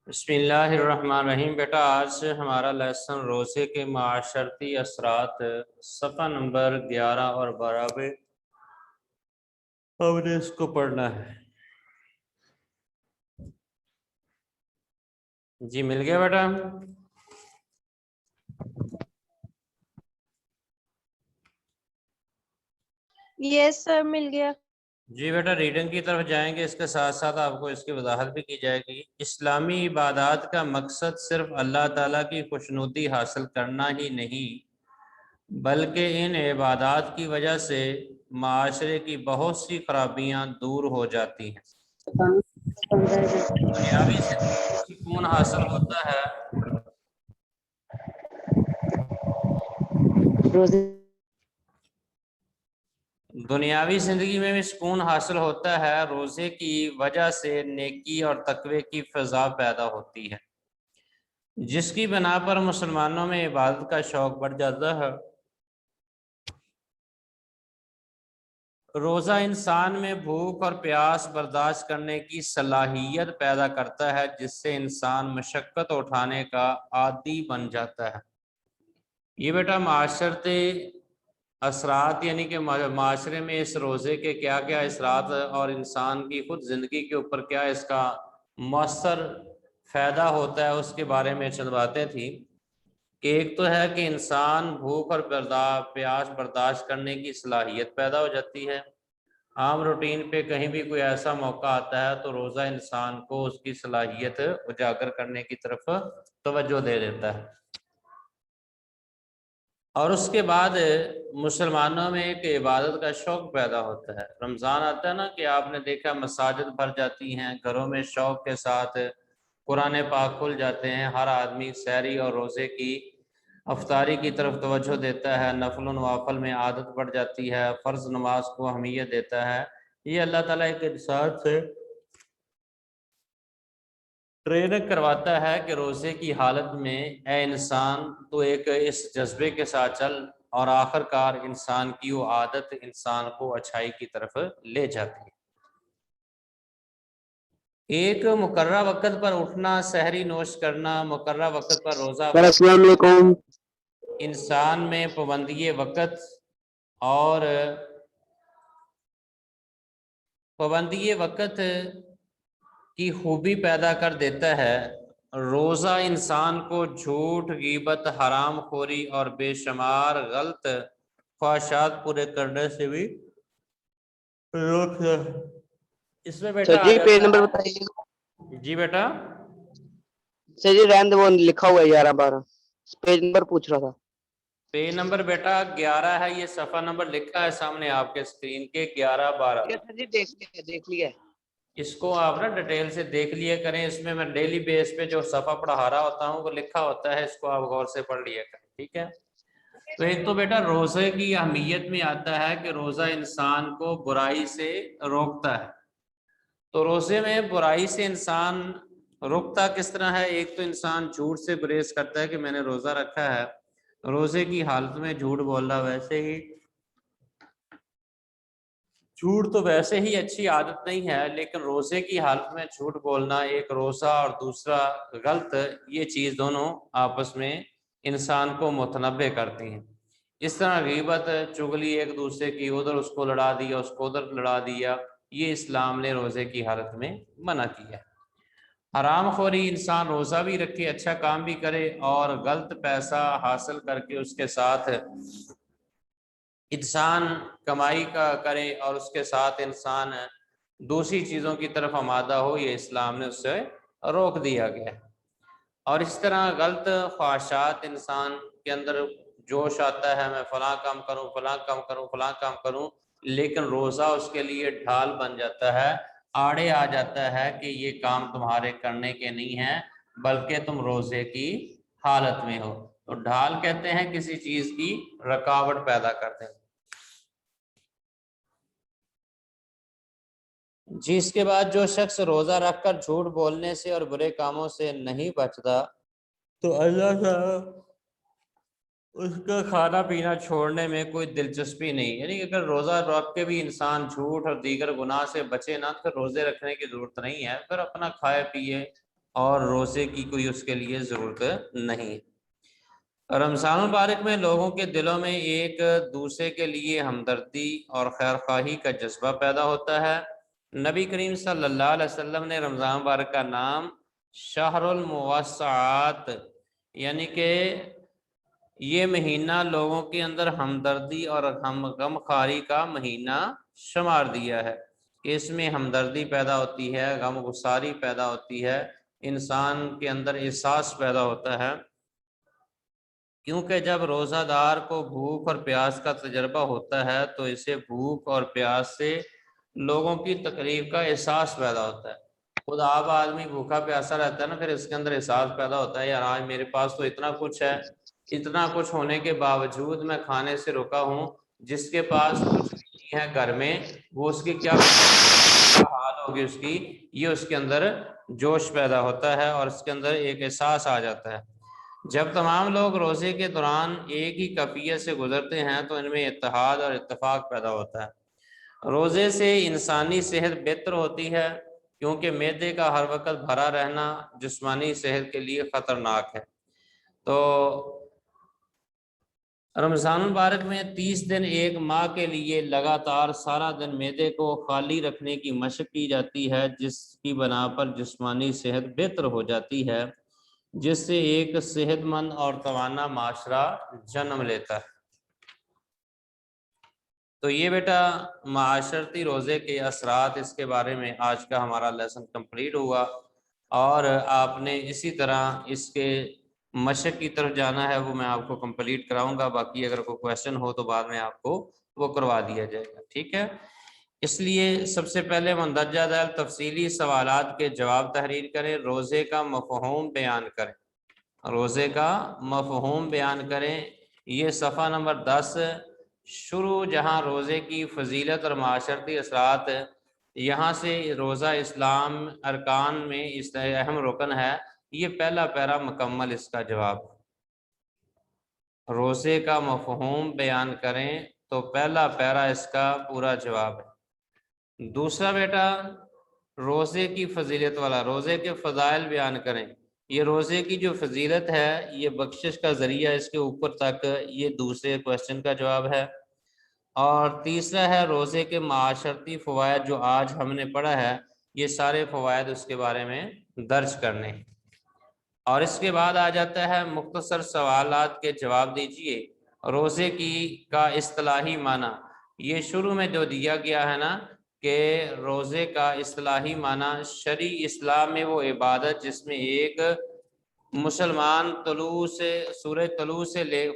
بسم اللہ الرحمن الرحیم۔ بیٹا آج سے ہمارا لیسن روزے کے معاشرتی اثرات صفحہ نمبر 11 اور 12 پہ ہم نے اس کو پڑھنا ہے۔ جی مل گیا بیٹا؟ یس سر مل گیا۔ جی بیٹا ریڈنگ کی طرف جائیں گے، اس کے ساتھ ساتھ آپ کو اس کی وضاحت بھی کی جائے گی۔ اسلامی عبادات کا مقصد صرف اللہ تعالیٰ کی خوشنودی حاصل کرنا ہی نہیں، بلکہ ان عبادات کی وجہ سے معاشرے کی بہت سی خرابیاں دور ہو جاتی ہیں، دنیاوی زندگی کو سکون حاصل ہوتا ہے، دنیاوی زندگی میں بھی سکون حاصل ہوتا ہے، روزے کی وجہ سے نیکی اور تقوی کی فضا پیدا ہوتی ہے، جس کی بنا پر مسلمانوں میں عبادت کا شوق بڑھ جاتا ہے۔ روزہ انسان میں بھوک اور پیاس برداشت کرنے کی صلاحیت پیدا کرتا ہے، جس سے انسان مشقت اٹھانے کا عادی بن جاتا ہے۔ یہ بیٹا معاشرتی اثرات یعنی کہ معاشرے میں اس روزے کے کیا کیا اثرات اور انسان کی خود زندگی کے اوپر کیا اس کا مؤثر فائدہ ہوتا ہے، اس کے بارے میں چند باتیں تھیں کہ ایک تو ہے کہ انسان بھوک اور پیاس برداشت کرنے کی صلاحیت پیدا ہو جاتی ہے۔ عام روٹین پہ کہیں بھی کوئی ایسا موقع آتا ہے تو روزہ انسان کو اس کی صلاحیت اجاگر کرنے کی طرف توجہ دے دیتا ہے، اور اس کے بعد مسلمانوں میں ایک عبادت کا شوق پیدا ہوتا ہے۔ رمضان آتا ہے نا کہ آپ نے دیکھا مساجد بھر جاتی ہیں، گھروں میں شوق کے ساتھ قرآن پاک کھل جاتے ہیں، ہر آدمی سحری اور روزے کی افطاری کی طرف توجہ دیتا ہے، نفل و نوافل میں عادت بڑھ جاتی ہے، فرض نماز کو اہمیت دیتا ہے۔ یہ اللہ تعالیٰ ایک انسان سے ٹریننگ کرواتا ہے کہ روزے کی حالت میں اے انسان تو ایک اس جذبے کے ساتھ چل، اور آخر کار انسان کی وہ عادت انسان کو اچھائی کی طرف لے جاتی ہے۔ ایک مقررہ وقت پر اٹھنا، سحری نوش کرنا، مقررہ وقت پر روزہ السلام علیکم۔ انسان میں پابندی وقت اور پابندی وقت کی خوبی پیدا کر دیتا ہے۔ روزہ انسان کو جھوٹ، غیبت، حرام خوری اور بے شمار غلط خواہشات پورے کرنے سے بھی روکتا ہے۔ اس میں بیٹا سر آ جی پیج جاتا نمبر ہے، بتائیے۔ جی بیٹا سر جی رہنے وہ لکھا ہوا ہے 11-12 پیج نمبر پوچھ رہا تھا۔ پیج نمبر بیٹا 11 ہے، یہ صفحہ نمبر لکھا ہے سامنے آپ کے اسکرین کے 11-12۔ سر جی دیکھ لیا۔ اس کو آپ نا ڈیٹیل سے دیکھ لیا کریں، اس میں ڈیلی بیس پہ جو صفحہ پڑھا رہا ہوتا ہوں وہ لکھا ہوتا ہے، اس کو آپ غور سے پڑھ لیا کریں، ٹھیک ہے؟ تو ایک تو بیٹا روزے کی اہمیت میں آتا ہے کہ روزہ انسان کو برائی سے روکتا ہے۔ تو روزے میں برائی سے انسان روکتا کس طرح ہے؟ ایک تو انسان جھوٹ سے گریز کرتا ہے کہ میں نے روزہ رکھا ہے، روزے کی حالت میں جھوٹ بولنا ویسے ہی جھوٹ تو ویسے ہی اچھی عادت نہیں ہے، لیکن روزے کی حالت میں جھوٹ بولنا، ایک روزہ اور دوسرا غلط، یہ چیز دونوں آپس میں انسان کو متنبع کرتی ہیں۔ اس طرح غیبت، چغلی، ایک دوسرے کی ادھر اس کو لڑا دیا، اس کو ادھر لڑا دیا، یہ اسلام نے روزے کی حالت میں منع کیا ہے۔ حرام خوری، انسان روزہ بھی رکھے، اچھا کام بھی کرے اور غلط پیسہ حاصل کر کے اس کے ساتھ انسان کمائی کا کرے اور اس کے ساتھ انسان دوسری چیزوں کی طرف آمادہ ہو، یہ اسلام نے اس سے روک دیا گیا ہے۔ اور اس طرح غلط خواہشات، انسان کے اندر جوش آتا ہے میں فلاں کام کروں، فلاں کام کروں، فلاں کام کروں، لیکن روزہ اس کے لیے ڈھال بن جاتا ہے، آڑے آ جاتا ہے کہ یہ کام تمہارے کرنے کے نہیں ہیں بلکہ تم روزے کی حالت میں ہو۔ تو ڈھال کہتے ہیں کسی چیز کی رکاوٹ پیدا کرتے ہیں۔ جی اس کے بعد جو شخص روزہ رکھ کر جھوٹ بولنے سے اور برے کاموں سے نہیں بچتا تو اللہ تعالیٰ اس کا کھانا پینا چھوڑنے میں کوئی دلچسپی نہیں، یعنی اگر روزہ رکھ کے بھی انسان جھوٹ اور دیگر گناہ سے بچے نہ تو روزے رکھنے کی ضرورت نہیں ہے، پھر اپنا کھائے پیے اور روزے کی کوئی اس کے لیے ضرورت نہیں۔ رمضان المبارک میں لوگوں کے دلوں میں ایک دوسرے کے لیے ہمدردی اور خیر خواہی کا جذبہ پیدا ہوتا ہے۔ نبی کریم صلی اللہ علیہ وسلم نے رمضان مبارک کا نام شہر المواسعات یعنی کہ یہ مہینہ لوگوں کے اندر ہمدردی اور غم خواری کا مہینہ شمار دیا ہے کہ اس میں ہمدردی پیدا ہوتی ہے، غم گساری پیدا ہوتی ہے، انسان کے اندر احساس پیدا ہوتا ہے، کیونکہ جب روزہ دار کو بھوک اور پیاس کا تجربہ ہوتا ہے تو اسے بھوک اور پیاس سے لوگوں کی تکلیف کا احساس پیدا ہوتا ہے۔ خود آپ آدمی بھوکا پیاسا رہتا ہے نا، پھر اس کے اندر احساس پیدا ہوتا ہے یار آج میرے پاس تو اتنا کچھ ہے، اتنا کچھ ہونے کے باوجود میں کھانے سے رکا ہوں، جس کے پاس کچھ نہیں ہے گھر میں وہ اس کی کیا حال ہوگی اس کی، یہ اس کے اندر جوش پیدا ہوتا ہے اور اس کے اندر ایک احساس آ جاتا ہے۔ جب تمام لوگ روزے کے دوران ایک ہی کیفیت سے گزرتے ہیں تو ان میں اتحاد اور اتفاق پیدا ہوتا ہے۔ روزے سے انسانی صحت بہتر ہوتی ہے کیونکہ معدے کا ہر وقت بھرا رہنا جسمانی صحت کے لیے خطرناک ہے۔ تو رمضان المبارک میں 30 دن ایک ماہ کے لیے لگاتار سارا دن معدے کو خالی رکھنے کی مشق کی جاتی ہے، جس کی بنا پر جسمانی صحت بہتر ہو جاتی ہے، جس سے ایک صحت مند اور توانا معاشرہ جنم لیتا ہے۔ تو یہ بیٹا معاشرتی روزے کے اثرات، اس کے بارے میں آج کا ہمارا لیسن کمپلیٹ ہوا، اور آپ نے اسی طرح اس کے مشق کی طرف جانا ہے، وہ میں آپ کو کمپلیٹ کراؤں گا، باقی اگر کوئی کویشچن ہو تو بعد میں آپ کو وہ کروا دیا جائے گا، ٹھیک ہے۔ اس لیے سب سے پہلے مندرجہ ذیل تفصیلی سوالات کے جواب تحریر کریں، روزے کا مفہوم بیان کریں، روزے کا مفہوم بیان کریں۔ یہ صفحہ نمبر 10 شروع، جہاں روزے کی فضیلت اور معاشرتی اثرات، یہاں سے روزہ اسلام ارکان میں اس اہم رکن ہے، یہ پہلا پیرا مکمل اس کا جواب۔ روزے کا مفہوم بیان کریں تو پہلا پیرا اس کا پورا جواب ہے۔ دوسرا بیٹا روزے کی فضیلت والا، روزے کے فضائل بیان کریں، یہ روزے کی جو فضیلت ہے یہ بخشش کا ذریعہ اس کے اوپر تک، یہ دوسرے کویشچن کا جواب ہے۔ اور تیسرا ہے روزے کے معاشرتی فوائد، جو آج ہم نے پڑھا ہے، یہ سارے فوائد اس کے بارے میں درج کرنے۔ اور اس کے بعد آ جاتا ہے مختصر سوالات کے جواب دیجئے۔ روزے کا اصطلاحی معنی، یہ شروع میں جو دیا گیا ہے نا کہ روزے کا اصطلاحی معنی شرعی اسلام میں وہ عبادت جس میں ایک مسلمان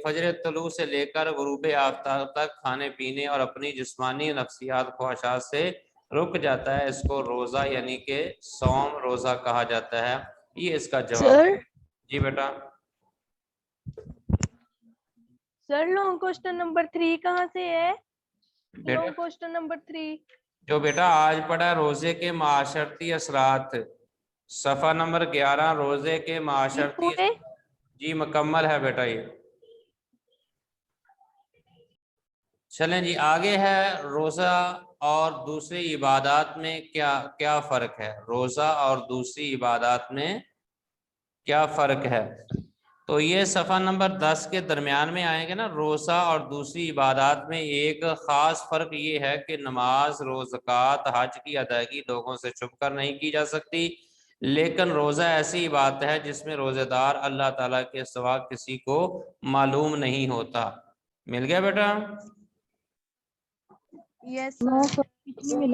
فجر طلوع سے لے کر غروب آفتاب تک کھانے پینے اور اپنی جسمانی نفسیات خواہشات سے رک جاتا ہے، اس کو روزہ یعنی کہ صوم روزہ کہا جاتا ہے، یہ اس کا جواب سر ہے۔ جی بیٹا۔ سر لانگ کوسچن نمبر 3 کہاں سے ہے؟ بیٹا لانگ کوسچن نمبر 3 جو بیٹا آج پڑھا روزے کے معاشرتی اثرات، صفحہ نمبر 11 روزے کے معاشرتی، پورے جی مکمل ہے بیٹا یہ۔ چلیں جی آگے ہے روزہ اور دوسری عبادات میں کیا فرق ہے، روزہ اور دوسری عبادات میں کیا فرق ہے۔ تو یہ صفحہ نمبر 10 کے درمیان میں آئیں گے نا، روزہ اور دوسری عبادات میں ایک خاص فرق یہ ہے کہ نماز، زکوٰۃ، حج کی ادائیگی لوگوں سے چھپ کر نہیں کی جا سکتی، لیکن روزہ ایسی عبادت ہے جس میں روزہ دار اللہ تعالیٰ کے سوا کسی کو معلوم نہیں ہوتا۔ مل گیا بیٹا؟ یس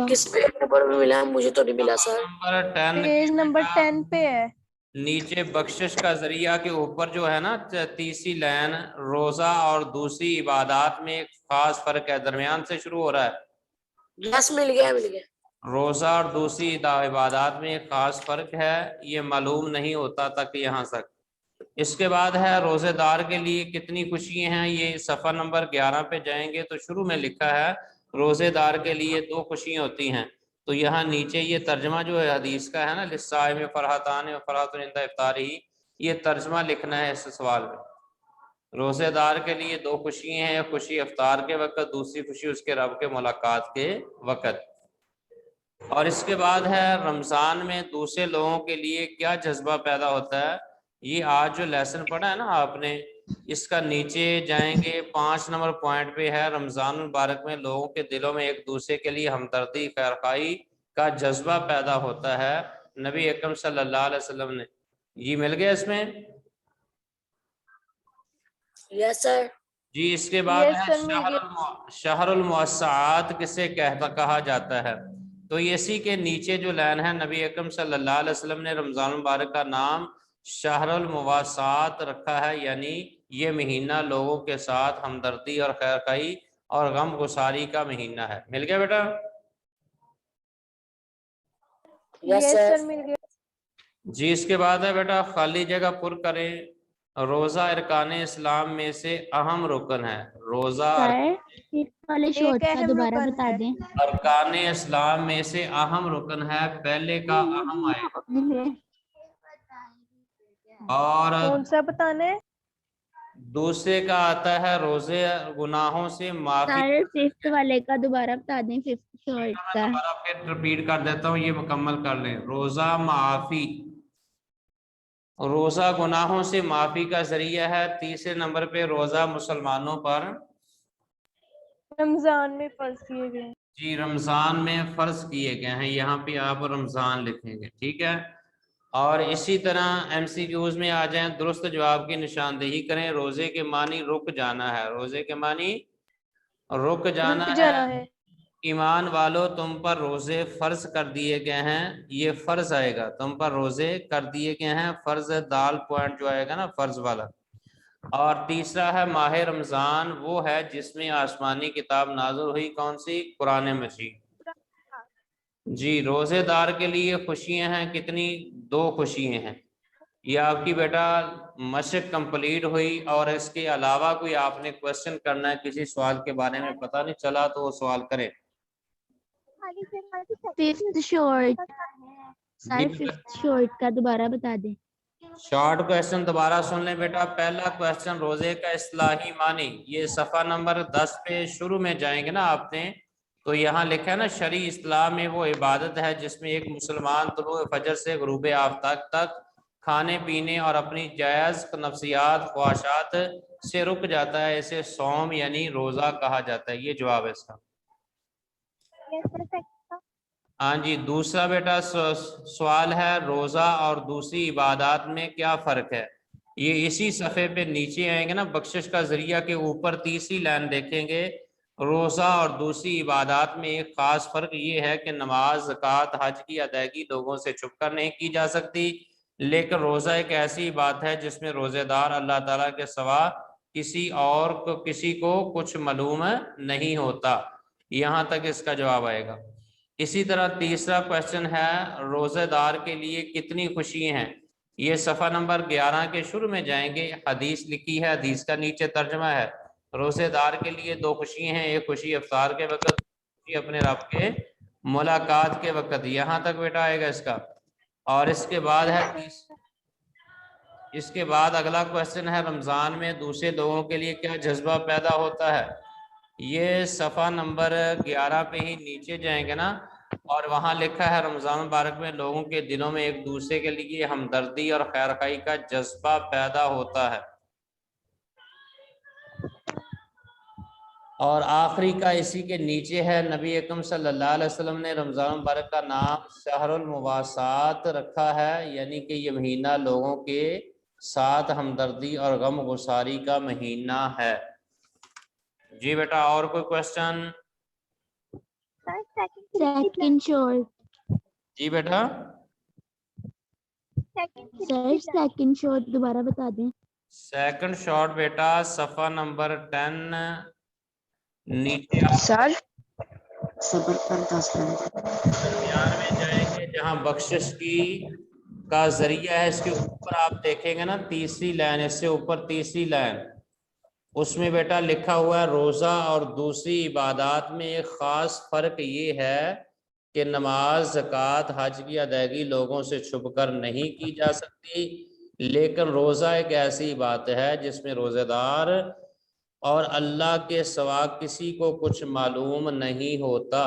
کس پیج نمبر میں ملا؟ مجھے تو نہیں ملا سر۔ نمبر 10 پیج نمبر 10 پہ ہے۔ نیچے بخشش کا ذریعہ کے اوپر جو ہے نا تیسری لائن، روزہ اور دوسری عبادات میں ایک خاص فرق ہے، درمیان سے شروع ہو رہا ہے۔ بس مل گیا روزہ اور دوسری عبادات میں ایک خاص فرق ہے، یہ معلوم نہیں ہوتا تک یہاں تک۔ اس کے بعد ہے روزے دار کے لیے کتنی خوشیاں ہیں، یہ صفحہ نمبر 11 پہ جائیں گے تو شروع میں لکھا ہے روزے دار کے لیے 2 خوشیاں ہوتی ہیں، تو یہاں نیچے یہ ترجمہ جو ہے حدیث کا ہے نا، للصائم فرحتان و فرحۃ عند افطارہ، یہ ترجمہ لکھنا ہے اس سوال میں۔ روزے دار کے لیے 2 خوشیاں ہیں، خوشی افطار کے وقت، دوسری خوشی اس کے رب کے ملاقات کے وقت۔ اور اس کے بعد ہے رمضان میں دوسرے لوگوں کے لیے کیا جذبہ پیدا ہوتا ہے. یہ آج جو لیسن پڑھا ہے نا آپ نے، اس کا نیچے جائیں گے 5 نمبر پوائنٹ پہ ہے رمضان المبارک میں لوگوں کے دلوں میں ایک دوسرے کے لیے ہمدردی خیرخواہی کا جذبہ پیدا ہوتا ہے. نبی اکرم صلی اللہ علیہ وسلم نے یہ مل گیا اس میں. یس سر. جی اس کے بعد یس ہے سر مل گیا. شہر الموسعات کسے کہا جاتا ہے. تو اسی کے نیچے جو لائن ہے نبی اکرم صلی اللہ علیہ وسلم نے رمضان المبارک کا نام شہر المواسات رکھا ہے، یعنی یہ مہینہ لوگوں کے ساتھ ہمدردی اور خیرخواہی اور غم گساری کا مہینہ ہے. مل گیا بیٹا؟ یس سر مل گیا. جی اس کے بعد ہے بیٹا خالی جگہ پر کریں. روزہ ارکان اسلام میں سے اہم رکن ہے. روزہ والے ایک شارٹ کا اہم دوبارہ رکن بتا ہے. دیں. ارکان اسلام میں سے اہم رکن ہے، پہلے کا اہم آئے گا اور کون سا بتانا ہے؟ دوسرے کا آتا ہے روزے گناہوں سے معافی. سر ففتھ والے کا دوبارہ بتا دیں. ففتھ شارٹ میں کا دوبارہ پھر ریپیٹ کر دیتا ہوں، یہ مکمل کر لیں. روزہ معافی، روزہ گناہوں سے معافی کا ذریعہ ہے. تیسرے نمبر پہ روزہ مسلمانوں پر رمضان میں فرض کیے گئے. جی رمضان میں فرض کیے گئے ہیں. یہاں پہ آپ رمضان لکھیں گے، ٹھیک ہے. اور اسی طرح ایم سی کیوز میں آ جائیں، درست جواب کی نشاندہی کریں. روزے کے معنی رک جانا ہے. روزے کے معنی رک جانا رک ہے. جانا ہے. ایمان والو تم پر روزے فرض کر دیے گئے ہیں. یہ فرض آئے گا، تم پر روزے کر دیے گئے ہیں. فرض دال پوائنٹ جو آئے گا نا فرض والا. اور تیسرا ہے ماہ رمضان وہ ہے جس میں آسمانی کتاب نازل ہوئی، کون سی؟ قرآن مجید. جی روزے دار کے لیے خوشیاں ہیں کتنی؟ 2 خوشیاں ہیں. یہ آپ کی بیٹا مشق کمپلیٹ ہوئی. اور اس کے علاوہ کوئی آپ نے کوشچن کرنا ہے، کسی سوال کے بارے میں پتہ نہیں چلا تو وہ سوال کریں. Fifth short. Sir fifth short کا دوبارہ بتا دیں. شارٹ کوشچن دوبارہ سن لیں بیٹا. پہلا کوشچن روزے کا اصطلاحی معنی، یہ صفحہ نمبر 10 پہ شروع میں جائیں گے نا آپ نے، تو یہاں لکھا ہے نا شرعی اصطلاح میں وہ عبادت ہے جس میں ایک مسلمان طلوع فجر سے غروب آفتاب تک کھانے پینے اور اپنی جائز نفسیات خواہشات سے رک جاتا ہے. اسے صوم یعنی روزہ کہا جاتا ہے. یہ جواب ہے اس کا. ہاں جی دوسرا بیٹا سوال ہے روزہ اور دوسری عبادات میں کیا فرق ہے. یہ اسی صفحے پہ نیچے آئیں گے نا، بخشش کا ذریعہ کے اوپر تیسری لائن دیکھیں گے. روزہ اور دوسری عبادات میں ایک خاص فرق یہ ہے کہ نماز، زکوٰۃ، حج کی ادائیگی لوگوں سے چھپ کر نہیں کی جا سکتی، لیکن روزہ ایک ایسی بات ہے جس میں روزے دار اللہ تعالیٰ کے سوا کسی کو کچھ معلوم نہیں ہوتا. یہاں تک اس کا جواب آئے گا. اسی طرح تیسرا کوشچن ہے روزے دار کے لیے کتنی خوشیاں ہیں. یہ صفحہ نمبر 11 کے شروع میں جائیں گے. حدیث لکھی ہے، حدیث کا نیچے ترجمہ ہے. روزے دار کے لیے 2 خوشیاں ہیں، ایک خوشی افطار کے وقت، خوشی اپنے رب کے ملاقات کے وقت. یہاں تک بیٹا آئے گا اس کا. اور اس کے بعد ہے اس کے بعد اگلا کوشچن ہے رمضان میں دوسرے لوگوں کے لیے کیا جذبہ پیدا ہوتا ہے. یہ صفحہ نمبر 11 پہ ہی نیچے جائیں گے نا، اور وہاں لکھا ہے رمضان مبارک میں لوگوں کے دلوں میں ایک دوسرے کے لیے ہمدردی اور خیرخواہی کا جذبہ پیدا ہوتا ہے. اور آخری کا اسی کے نیچے ہے نبی اکرم صلی اللہ علیہ وسلم نے رمضان مبارک کا نام شہر المواسات رکھا ہے، یعنی کہ یہ مہینہ لوگوں کے ساتھ ہمدردی اور غم گساری کا مہینہ ہے. جی بیٹا اور کوئی کوشچن؟ Second short. جی بیٹا سر سیکنڈ شارٹ دوبارہ بتا دیں. سیکنڈ شارٹ بیٹا صفحہ نمبر 10 نیچے سر درمیان میں جائیں گے جہاں بخشش کا ذریعہ ہے. اس کے اوپر آپ دیکھیں گے نا تیسری لائن، اس سے اوپر تیسری لائن، اس میں بیٹا لکھا ہوا ہے روزہ اور دوسری عبادات میں ایک خاص فرق یہ ہے کہ نماز، زکوٰۃ، حج کی ادائیگی لوگوں سے چھپ کر نہیں کی جا سکتی، لیکن روزہ ایک ایسی بات ہے جس میں روزے دار اور اللہ کے سوا کسی کو کچھ معلوم نہیں ہوتا.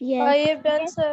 Yes. I have done, sir.